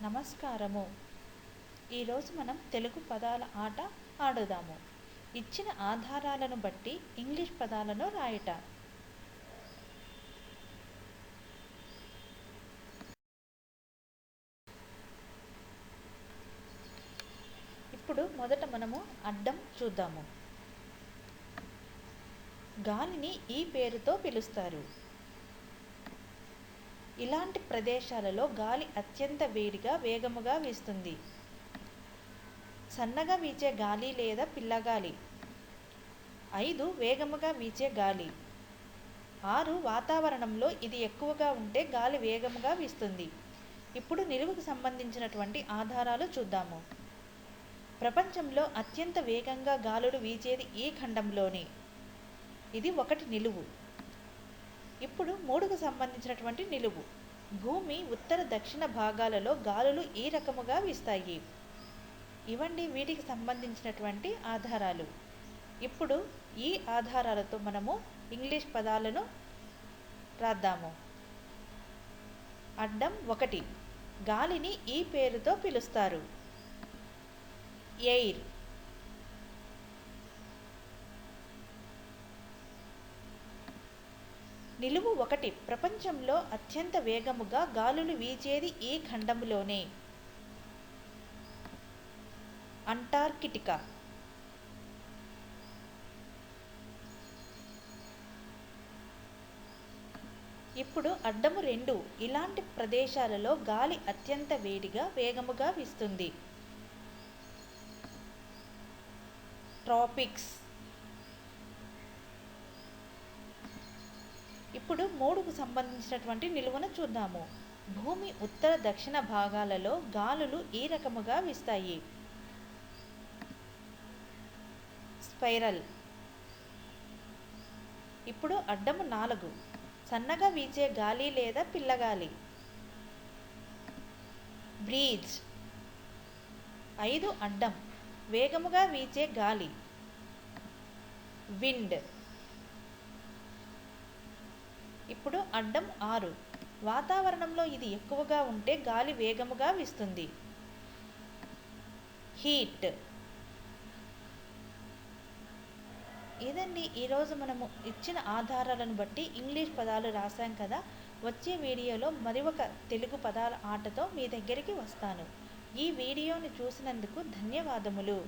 నమస్కారము. ఈరోజు మనం తెలుగు పదాల ఆట ఆడుదాము. ఇచ్చిన ఆధారాలను బట్టి ఇంగ్లీష్ పదాలను రాయట. ఇప్పుడు మొదట మనము అడ్డం చూద్దాము. గాలిని ఈ పేరుతో పిలుస్తారు. ఇలాంటి ప్రదేశాలలో గాలి అత్యంత వేడిగా వేగముగా వీస్తుంది. సన్నగా వీచే గాలి లేదా పిల్లగాలి. 5 వేగముగా వీచే గాలి. 6 వాతావరణంలో ఇది ఎక్కువగా ఉంటే గాలి వేగముగా వీస్తుంది. ఇప్పుడు నిలువుకు సంబంధించినటువంటి ఆధారాలు చూద్దాము. ప్రపంచంలో అత్యంత వేగంగా గాలులు వీచేది ఈ ఖండంలోనే. ఇది 1 నిలువు. ఇప్పుడు 3కు సంబంధించినటువంటి నిలువు. భూమి ఉత్తర దక్షిణ భాగాలలో గాలులు ఈ రకముగా వీస్తాయి. ఇవండి వీటికి సంబంధించినటువంటి ఆధారాలు. ఇప్పుడు ఈ ఆధారాలతో మనము ఇంగ్లీష్ పదాలను రాద్దాము. అడ్డం 1. గాలిని ఈ పేరుతో పిలుస్తారు. ఎయిర్. నిలువు 1. ప్రపంచంలో అత్యంత వేగముగా గాలులు వీచేది ఈ ఖండంలోనే. అంటార్కిటికా. ఇప్పుడు అడ్డము 2. ఇలాంటి ప్రదేశాలలో గాలి అత్యంత వేడిగా వేగముగా వీస్తుంది. ట్రాపిక్స్. ఇప్పుడు 3కు సంబంధించినటువంటి నిలువును చూద్దాము. భూమి ఉత్తర దక్షిణ భాగాలలో గాలులు ఈ రకముగా వీస్తాయి. స్పైరల్. ఇప్పుడు అడ్డము 4. సన్నగా వీచే గాలి లేదా పిల్లగాలి. బ్రీజ్. 5 అడ్డం. వేగముగా వీచే గాలి. విండ్. ఇప్పుడు అడ్డం 6. వాతావరణంలో ఇది ఎక్కువగా ఉంటే గాలి వేగముగా వీస్తుంది. హీట్. ఇదండి ఈరోజు మనము ఇచ్చిన ఆధారాలను బట్టి ఇంగ్లీష్ పదాలు రాసాం కదా. వచ్చే వీడియోలో మరి ఒక తెలుగు పదాల ఆటతో మీ దగ్గరికి వస్తాను. ఈ వీడియోని చూసినందుకు ధన్యవాదములు.